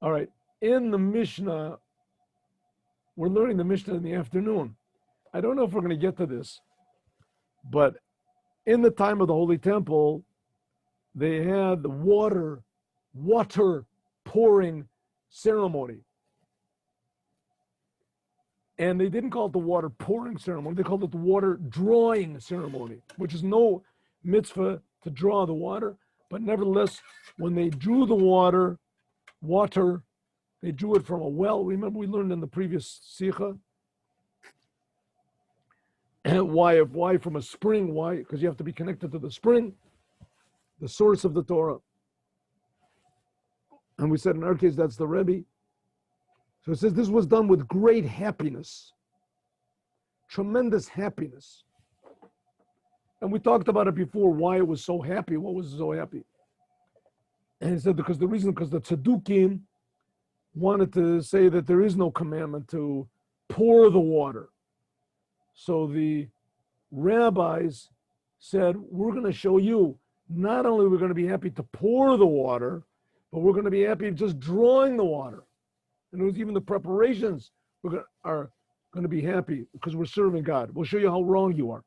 All right. In the Mishnah, we're learning the Mishnah in the afternoon. I don't know if we're going to get to this, but in the time of the Holy Temple, they had the water pouring ceremony. And they didn't call it the water pouring ceremony. They called it the water drawing ceremony, which is no mitzvah to draw the water. But nevertheless, when they drew the water, they drew it from a well. Remember, we learned in the previous Sikha. Why from a spring? Why? Because you have to be connected to the spring, the source of the Torah. And we said in our case, that's the Rebbe. So it says this was done with great happiness, tremendous happiness. And we talked about it before, why it was so happy. What was so happy? And he said because the Tzaddukim wanted to say that there is no commandment to pour the water. So the rabbis said, we're going to show you, not only we're going to be happy to pour the water, but we're going to be happy just drawing the water. And it was even the preparations are going to be happy because we're serving God. We'll show you how wrong you are.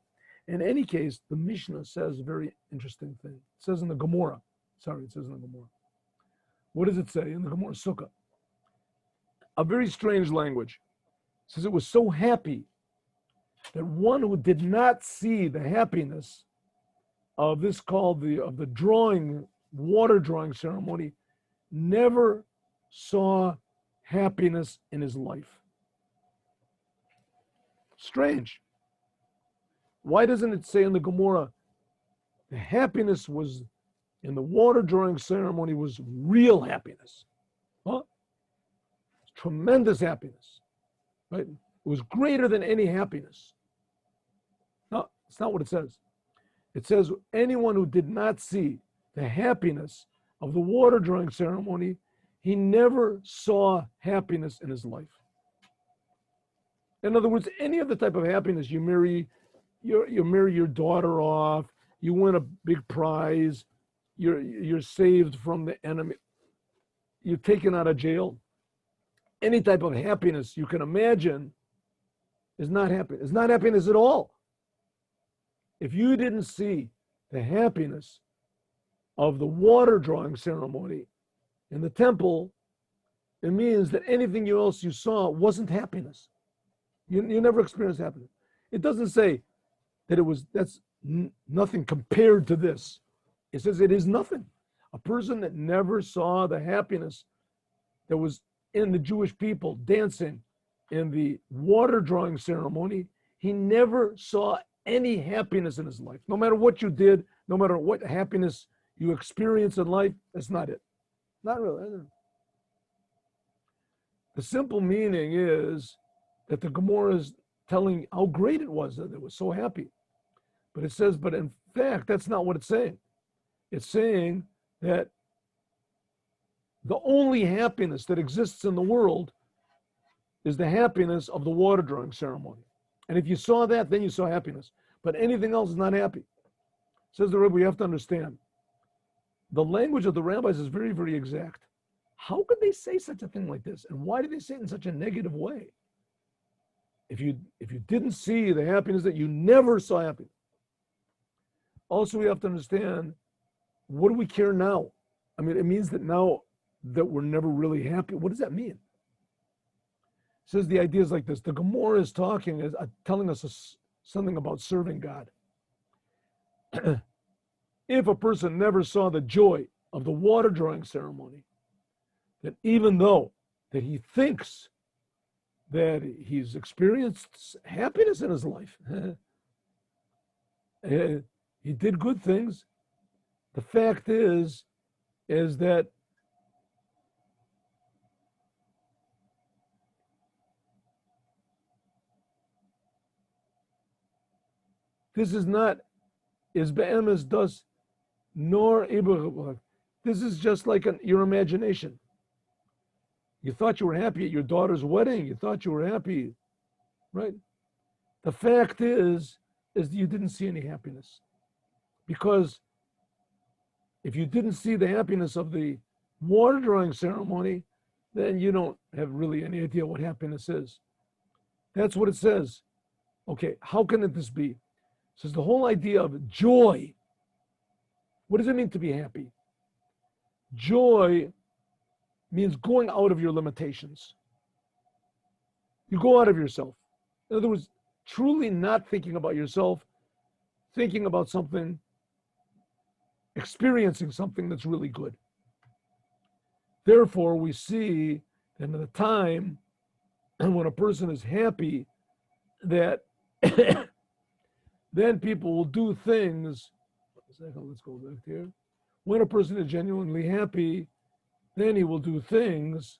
In any case, the Mishnah says a very interesting thing. It says in the Gemara. What does it say in the Gemara Sukkah? A very strange language. It says it was so happy that one who did not see the happiness of this called the drawing, water drawing ceremony, never saw happiness in his life. Strange. Why doesn't it say in the Gemara, the happiness was in the water drawing ceremony was real happiness? Huh? Tremendous happiness, right? It was greater than any happiness. No, it's not what it says. It says anyone who did not see the happiness of the water drawing ceremony, he never saw happiness in his life. In other words, any other type of happiness, you marry your daughter off, you win a big prize, you're saved from the enemy, you're taken out of jail. Any type of happiness you can imagine is not happiness. It's not happiness at all. If you didn't see the happiness of the water drawing ceremony in the temple, it means that anything else you saw wasn't happiness. You never experienced happiness. It doesn't say that that's nothing compared to this. It says it is nothing. A person that never saw the happiness that was in the Jewish people dancing in the water drawing ceremony, he never saw any happiness in his life. No matter what you did, no matter what happiness you experience in life, that's not it. Not really. The simple meaning is that the Gemara is telling how great it was that it was so happy. But it says, but in fact, that's not what it's saying. It's saying that the only happiness that exists in the world is the happiness of the water drawing ceremony. And if you saw that, then you saw happiness. But anything else is not happy. Says the Rebbe, we have to understand. The language of the rabbis is very, very exact. How could they say such a thing like this? And why do they say it in such a negative way? If you didn't see the happiness, that you never saw happiness. Also, we have to understand, what do we care now? I mean, it means that now that we're never really happy. What does that mean? It says the idea is like this. The Gemara is telling us something about serving God. If a person never saw the joy of the water drawing ceremony, that even though that he thinks that he's experienced happiness in his life, he did good things. The fact is that this is not is be'emes das nor ibur. This is just like your imagination. You thought you were happy at your daughter's wedding. You thought you were happy, right? The fact is you didn't see any happiness. Because if you didn't see the happiness of the water drawing ceremony, then you don't have really any idea what happiness is. That's what it says. Okay, how can this be? It says the whole idea of joy. What does it mean to be happy? Joy means going out of your limitations. You go out of yourself. In other words, truly not thinking about yourself, thinking about something, experiencing something that's really good. Therefore, we see that in the time when a person is happy, that then people will do things. Let's go back here. When a person is genuinely happy, then he will do things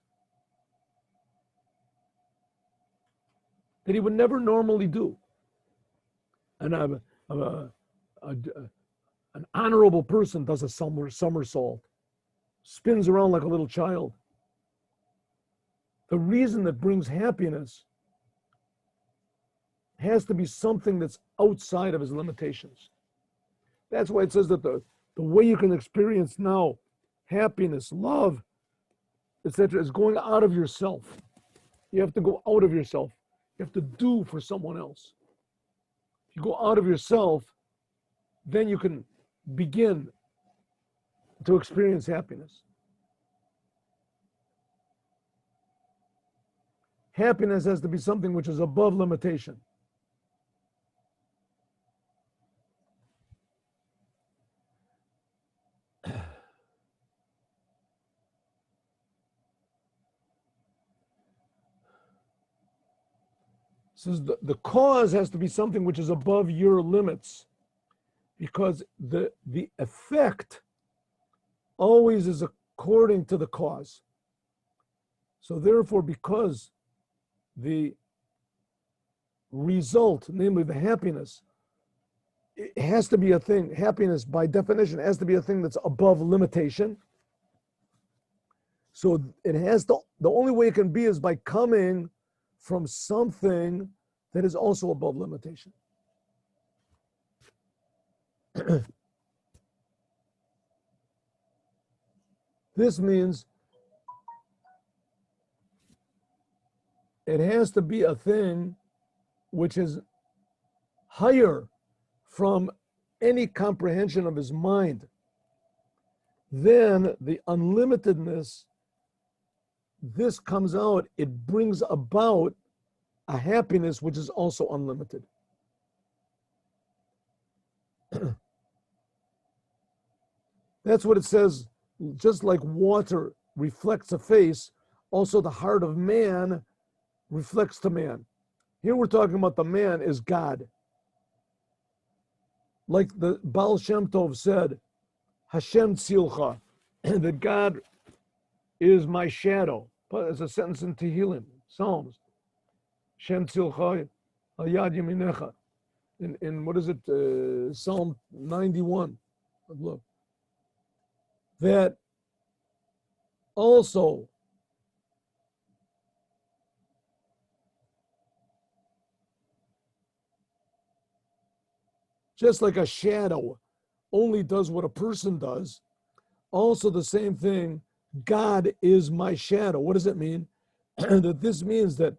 that he would never normally do. And an honorable person does a somersault, spins around like a little child. The reason that brings happiness has to be something that's outside of his limitations. That's why it says that the way you can experience now happiness, love, etc., is going out of yourself. You have to go out of yourself. You have to do for someone else. If you go out of yourself, then you can begin to experience happiness. Happiness has to be something which is above limitation. Says the cause has to be something which is above your limits, because the effect always is according to the cause. So therefore, because the result, namely the happiness, it has to be a thing, happiness by definition has to be a thing that's above limitation. So it has to, the only way it can be is by coming from something that is also above limitation. This means it has to be a thing which is higher from any comprehension of his mind. Then the unlimitedness, this comes out, it brings about a happiness which is also unlimited. That's what it says. Just like water reflects a face, also the heart of man reflects to man. Here we're talking about the man is God. Like the Baal Shem Tov said, Hashem Tzilcha, that God is my shadow. But it's a sentence in Tehillim, Psalms. Shem Tzilcha al yad yaminecha. In what is it? Psalm 91. Look. That also just like a shadow only does what a person does, also the same thing, God is my shadow. What does it mean? That this means that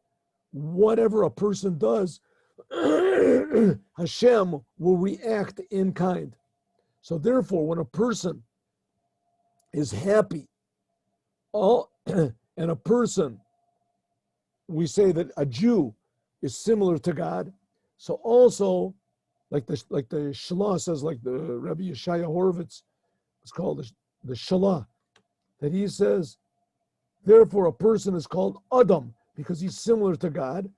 whatever a person does, Hashem will react in kind. So therefore, when a person is happy, and a person, we say that a Jew is similar to God. So also, like the Shalah says, like the Rabbi Yeshaya Horvitz, it's called the Shalah, that he says, therefore a person is called Adam, because he's similar to God,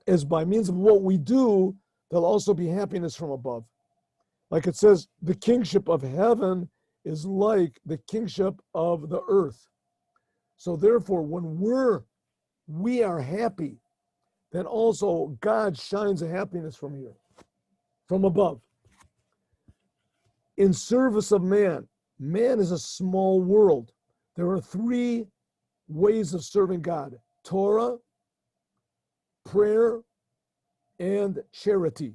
as by means of what we do, there'll also be happiness from above. Like it says, the kingship of heaven is like the kingship of the earth. So therefore, when we are happy, then also God shines a happiness from here, from above. In service of man, man is a small world. There are three ways of serving God: Torah, prayer, and charity.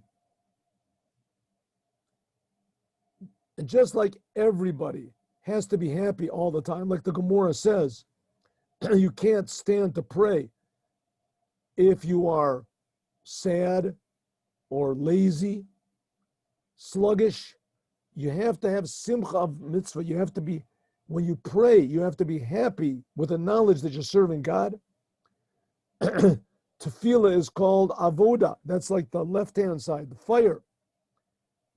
And just like everybody has to be happy all the time, like the Gemara says, You can't stand to pray if you are sad or lazy, sluggish. You have to have simcha of mitzvah. You have to be, when you pray, you have to be happy with the knowledge that you're serving God. Tefillah is called avoda. That's like the left-hand side, the fire.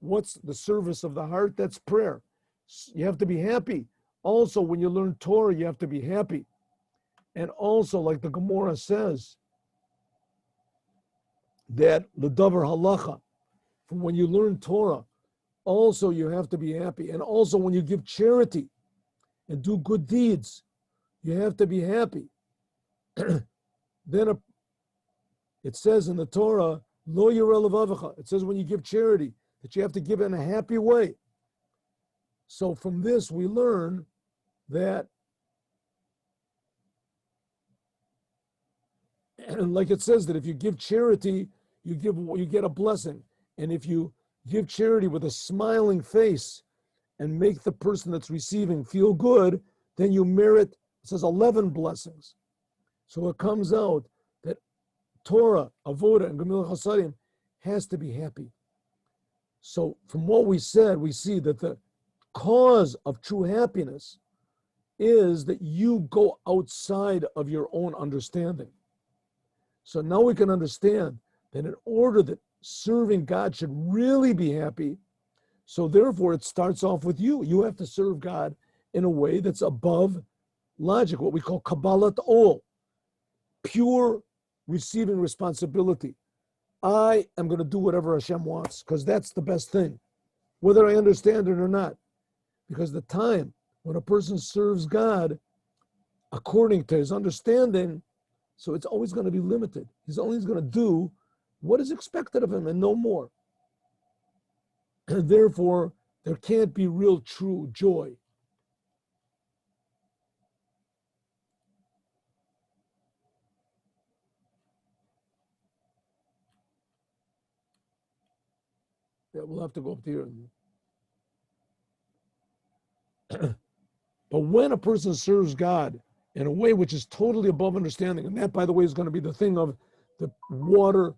What's the service of the heart? That's prayer. You have to be happy. Also, when you learn Torah, you have to be happy. And also, like the Gemara says, that l'davar halacha, from when you learn Torah, also you have to be happy. And also when you give charity and do good deeds, you have to be happy. Then it says in the Torah, lo yireh levavecha. It says when you give charity, that you have to give it in a happy way. So from this we learn that, and like it says that if you give charity, you get a blessing. And if you give charity with a smiling face and make the person that's receiving feel good, then you merit, it says 11 blessings. So it comes out that Torah, Avoda, and Gemilah Chasadim has to be happy. So from what we said, we see that the cause of true happiness is that you go outside of your own understanding. So now we can understand that in order that serving God should really be happy, so therefore it starts off with you. You have to serve God in a way that's above logic, what we call Kabbalat Ol, pure receiving responsibility. I am going to do whatever Hashem wants because that's the best thing, whether I understand it or not. Because the time when a person serves God according to his understanding, so it's always going to be limited. He's always going to do what is expected of him and no more. And therefore, there can't be real true joy. Yeah, we'll have to go up here. But when a person serves God in a way which is totally above understanding, and that, by the way, is going to be the thing of the water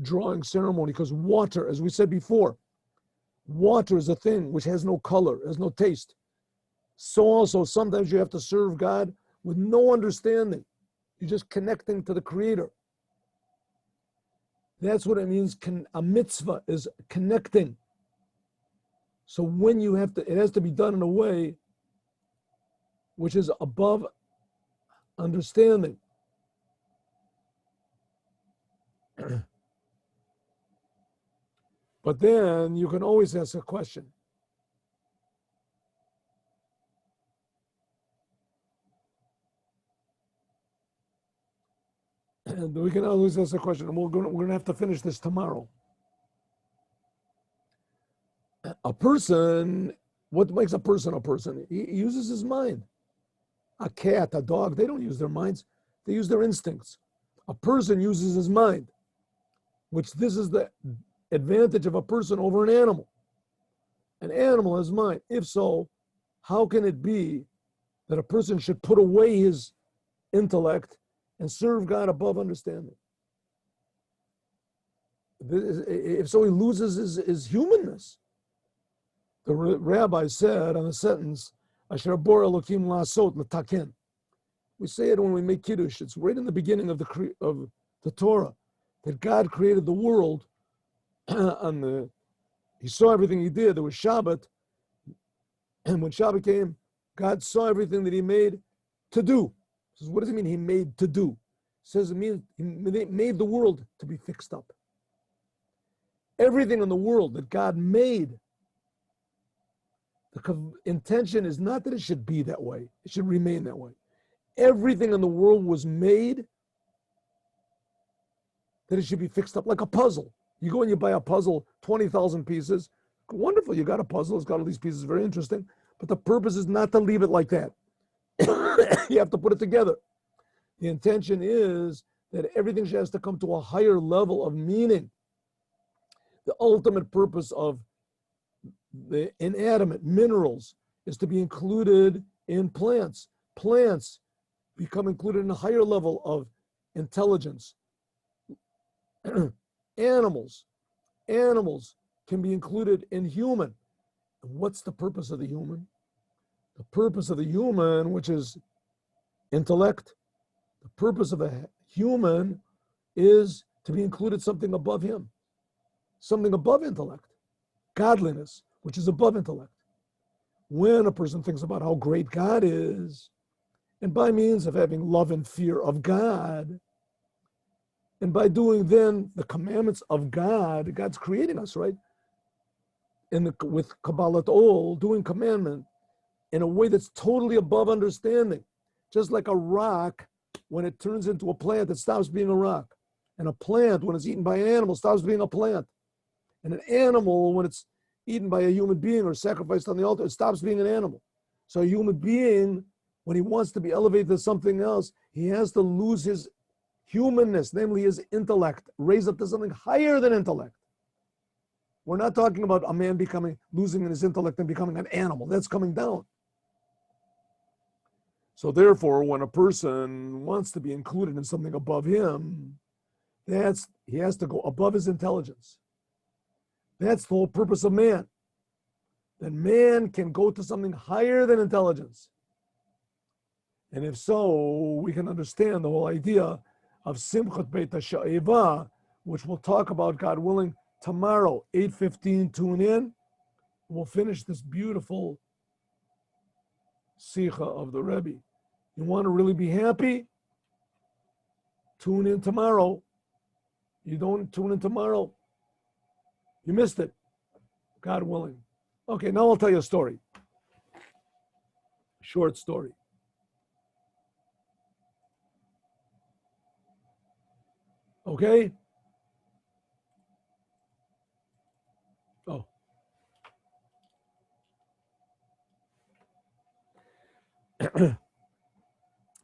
drawing ceremony, because water, as we said before, water is a thing which has no color, has no taste. So also, sometimes you have to serve God with no understanding. You're just connecting to the Creator. That's what it means. A mitzvah is connecting. So when you have to, it has to be done in a way which is above understanding. But then you can always ask a question. And we can always ask a question, and we're going to have to finish this tomorrow. A person, what makes a person a person? He uses his mind. A cat, a dog, they don't use their minds. They use their instincts. A person uses his mind, which this is the advantage of a person over an animal. An animal has mind. If so, how can it be that a person should put away his intellect and serve God above understanding? If so, he loses his humanness. The rabbi said on the sentence, Asher bor Elokim la'asot l'taken. We say it when we make Kiddush. It's right in the beginning of the Torah, that God created the world. He saw everything he did. There was Shabbat. And when Shabbat came, God saw everything that he made to do. He says, what does it mean he made to do? It says it means he made the world to be fixed up. Everything in the world that God made, the intention is not that it should be that way. It should remain that way. Everything in the world was made that it should be fixed up like a puzzle. You go and you buy a puzzle, 20,000 pieces. Wonderful, you got a puzzle. It's got all these pieces, very interesting. But the purpose is not to leave it like that. You have to put it together. The intention is that everything has to come to a higher level of meaning. The ultimate purpose of the inanimate minerals is to be included in plants. Plants become included in a higher level of intelligence. Animals can be included in human. And what's the purpose of the human? The purpose of the human, which is intellect, the purpose of a human is to be included something above him, something above intellect, godliness, which is above intellect. When a person thinks about how great God is, and by means of having love and fear of God, and by doing then the commandments of God, God's creating us, right? With Kabbalat Ol, doing commandment in a way that's totally above understanding. Just like a rock, when it turns into a plant, it stops being a rock. And a plant, when it's eaten by an animal, stops being a plant. And an animal, when it's eaten by a human being or sacrificed on the altar, it stops being an animal. So a human being, when he wants to be elevated to something else, he has to lose his humanness, namely his intellect, raise up to something higher than intellect. We're not talking about a man losing his intellect and becoming an animal. That's coming down. So therefore, when a person wants to be included in something above him, he has to go above his intelligence. That's the whole purpose of man. Then man can go to something higher than intelligence. And if so, we can understand the whole idea of Simchat Beit HaSha'eva, which we'll talk about, God willing, tomorrow, 8:15, tune in. We'll finish this beautiful Sikha of the Rebbe. You want to really be happy? Tune in tomorrow. You don't tune in tomorrow, you missed it. God willing. Okay, now I'll tell you a story. Short story. Okay? Oh.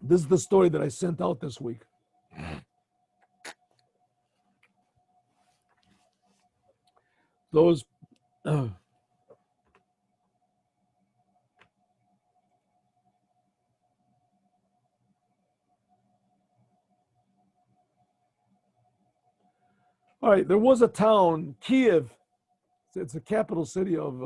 This is the story that I sent out this week. Those all right, there was a town, Kiev. It's the capital city of